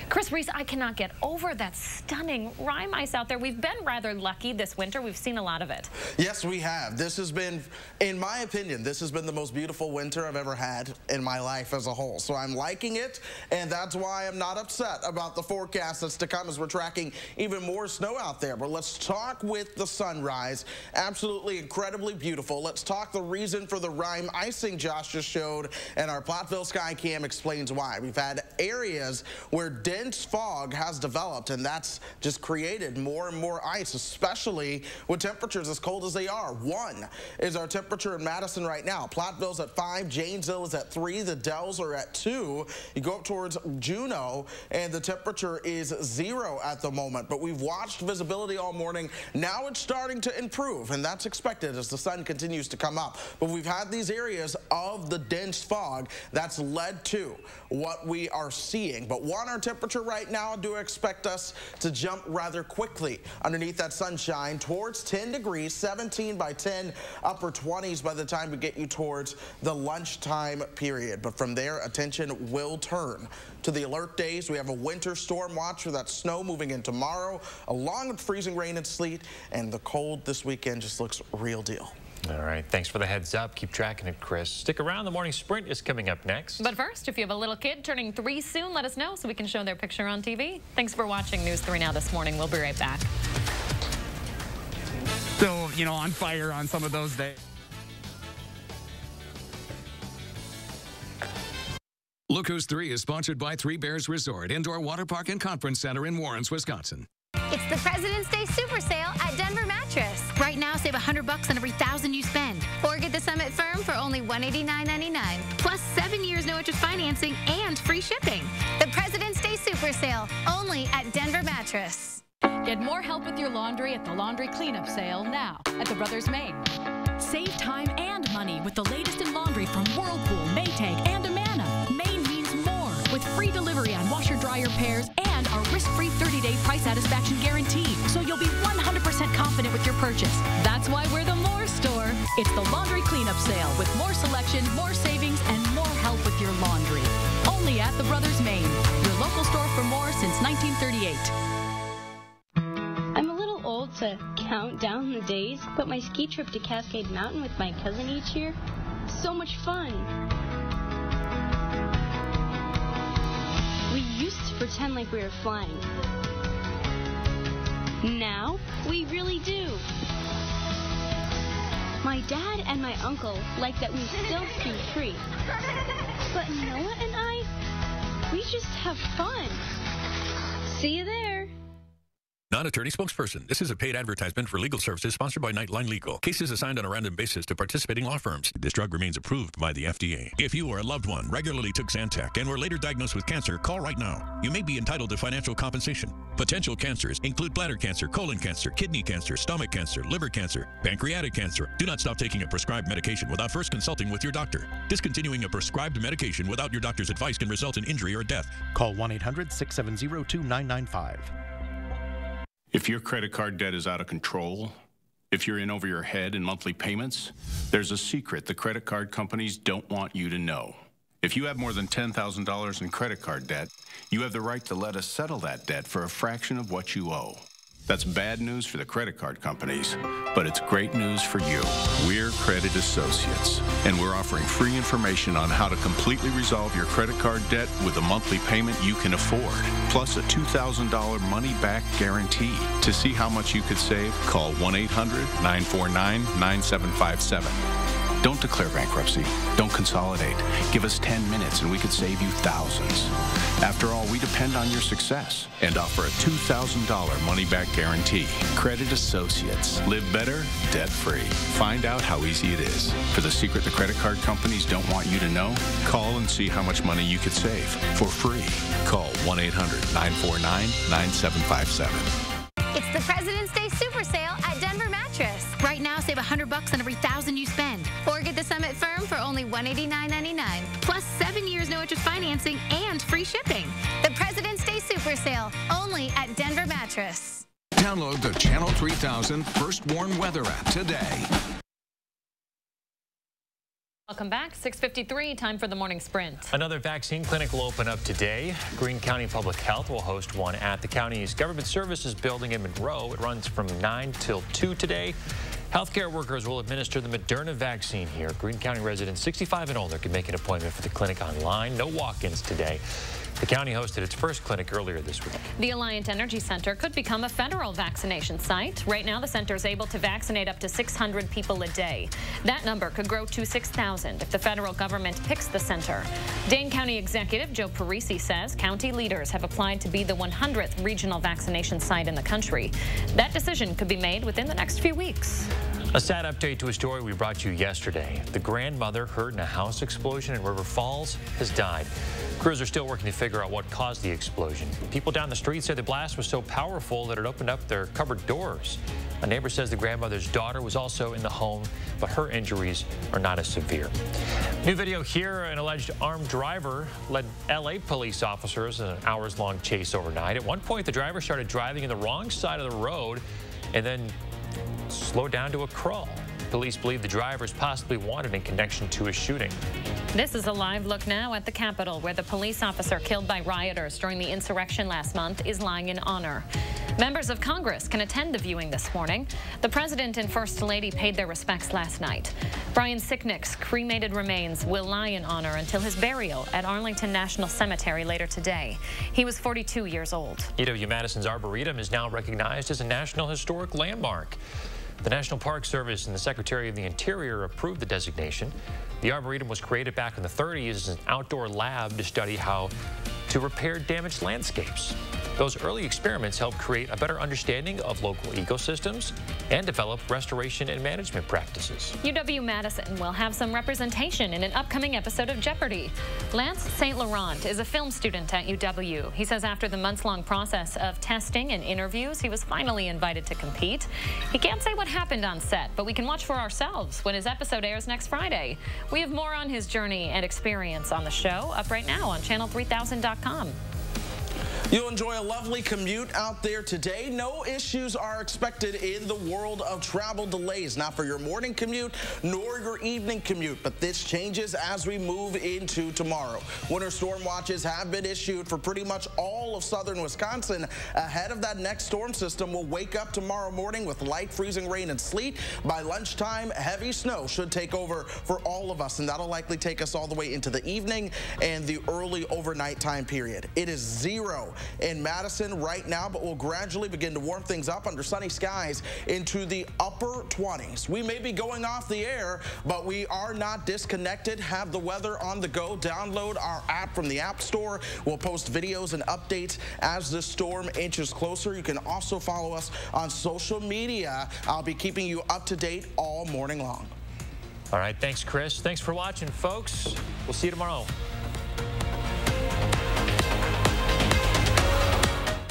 Chris Reese, I cannot get over that stunning rime ice out there. We've been rather lucky this winter. We've seen a lot of it. Yes, we have. This has been, in my opinion, this has been the most beautiful winter I've ever had in my life as a whole. So I'm liking it, and that's why I'm not upset about the forecast that's to come as we're tracking even more snow out there. But let's talk with the sunrise. Absolutely incredibly beautiful. Let's talk the reason for the rime icing Josh just showed, and our Platteville Skycam explains why. We've had areas where dense fog has developed, and that's just created more and more ice, especially with temperatures as cold as they are. 1 is our temperature in Madison right now. Platteville's at 5, Janesville is at 3, the Dells are at 2. You go up towards Juneau, and the temperature is 0 at the moment. But we've watched visibility all morning. Now it's starting to improve, and that's expected as the sun continues to come up. But we've had these areas of the dense fog that's led to what we are seeing. But our temperature right now, do expect us to jump rather quickly underneath that sunshine towards 10 degrees, 17 by 10, upper 20s by the time we get you towards the lunchtime period. But from there, attention will turn to the alert days. We have a winter storm watch for that snow moving in tomorrow, along with freezing rain and sleet, and the cold this weekend just looks real deal. All right, thanks for the heads up. Keep tracking it, Chris. Stick around. The morning sprint is coming up next. But first, if you have a little kid turning 3 soon, let us know so we can show their picture on TV. Thanks for watching News 3 Now this morning. We'll be right back. Still, on fire on some of those days. Look Who's 3 is sponsored by Three Bears Resort, Indoor Water Park and Conference Center in Warrens, Wisconsin. It's the President's Day Super Sale at Denver Mattress. Right now, save $100 on every $1,000 you spend. Or get the Summit Firm for only $189.99. Plus 7 years no interest financing and free shipping. The President's Day Super Sale, only at Denver Mattress. Get more help with your laundry at the Laundry Cleanup Sale now at the Brothers Maine. Save time and money with the latest in laundry from Whirlpool, Maytag, and Amana. Maine means more with free delivery on washer-dryer pairs and our risk-free 30-day price satisfaction guarantee, so you'll be 100% confident with your purchase. That's why we're the More Store. It's the Laundry Cleanup Sale with more selection, more savings, and more help with your laundry. Only at the Brothers Maine, your local store for more since 1938. I'm a little old to count down the days, but my ski trip to Cascade Mountain with my cousin each year, so much fun. We used to pretend like we were flying. Now, we really do. My dad and my uncle like that we still ski free. But Noah and I, we just have fun. See you there. Non-attorney spokesperson. This is a paid advertisement for legal services sponsored by Nightline Legal. Cases assigned on a random basis to participating law firms. This drug remains approved by the FDA. If you or a loved one regularly took Zantac and were later diagnosed with cancer, call right now. You may be entitled to financial compensation. Potential cancers include bladder cancer, colon cancer, kidney cancer, stomach cancer, liver cancer, pancreatic cancer. Do not stop taking a prescribed medication without first consulting with your doctor. Discontinuing a prescribed medication without your doctor's advice can result in injury or death. Call 1-800-670-2995. If your credit card debt is out of control, if you're in over your head in monthly payments, there's a secret the credit card companies don't want you to know. If you have more than $10,000 in credit card debt, you have the right to let us settle that debt for a fraction of what you owe. That's bad news for the credit card companies, but it's great news for you. We're Credit Associates, and we're offering free information on how to completely resolve your credit card debt with a monthly payment you can afford, plus a $2,000 money-back guarantee. To see how much you could save, call 1-800-949-9757. Don't declare bankruptcy. Don't consolidate. Give us 10 minutes and we could save you thousands. After all, we depend on your success and offer a $2,000 money-back guarantee. Credit Associates. Live better, debt-free. Find out how easy it is. For the secret the credit card companies don't want you to know, call and see how much money you could save for free. Call 1-800-949-9757. It's the President's Day Super Sale at Denver Mattress. Right now, save $100 on every $1,000 you spend. Or get the Summit Firm for only $189.99. Plus 7 years no interest financing and free shipping. The President's Day Super Sale, only at Denver Mattress. Download the Channel 3000 First Warn Weather app today. Welcome back. 6:53, time for the morning sprint. Another vaccine clinic will open up today. Greene County Public Health will host one at the county's Government Services Building in Monroe. It runs from 9 till 2 today. Healthcare workers will administer the Moderna vaccine here. Greene County residents 65 and older can make an appointment for the clinic online. No walk-ins today. The county hosted its first clinic earlier this week. The Alliant Energy Center could become a federal vaccination site. Right now, the center is able to vaccinate up to 600 people a day. That number could grow to 6,000 if the federal government picks the center. Dane County Executive Joe Parisi says county leaders have applied to be the 100th regional vaccination site in the country. That decision could be made within the next few weeks. A sad update to a story we brought you yesterday. The grandmother hurt in a house explosion in River Falls has died. Crews are still working to figure out what caused the explosion. People down the street say the blast was so powerful that it opened up their cupboard doors. A neighbor says the grandmother's daughter was also in the home, but her injuries are not as severe. New video here, an alleged armed driver led LA police officers in an hours-long chase overnight. At one point, the driver started driving in the wrong side of the road and then slowed down to a crawl. Police believe the driver is possibly wanted in connection to a shooting. This is a live look now at the Capitol, where the police officer killed by rioters during the insurrection last month is lying in honor. Members of Congress can attend the viewing this morning. The President and First Lady paid their respects last night. Brian Sicknick's cremated remains will lie in honor until his burial at Arlington National Cemetery later today. He was 42 years old. UW-Madison's Arboretum is now recognized as a National Historic Landmark. The National Park Service and the Secretary of the Interior approved the designation. The Arboretum was created back in the 30s as an outdoor lab to study how to repair damaged landscapes. Those early experiments helped create a better understanding of local ecosystems and develop restoration and management practices. UW-Madison will have some representation in an upcoming episode of Jeopardy! Lance St. Laurent is a film student at UW. He says after the months-long process of testing and interviews, he was finally invited to compete. He can't say what happened on set, but we can watch for ourselves when his episode airs next Friday. We have more on his journey and experience on the show up right now on channel3000.com. You'll enjoy a lovely commute out there today. No issues are expected in the world of travel delays, not for your morning commute nor your evening commute, but this changes as we move into tomorrow. Winter storm watches have been issued for pretty much all of southern Wisconsin. Ahead of that next storm system, we'll wake up tomorrow morning with light freezing rain and sleet. By lunchtime, heavy snow should take over for all of us, and that'll likely take us all the way into the evening and the early overnight time period. It is 0 in Madison right now, but we'll gradually begin to warm things up under sunny skies into the upper 20s. We may be going off the air, but we are not disconnected. Have the weather on the go. Download our app from the App Store. We'll post videos and updates as the storm inches closer. You can also follow us on social media. I'll be keeping you up to date all morning long. All right, thanks, Chris. Thanks for watching, folks. We'll see you tomorrow.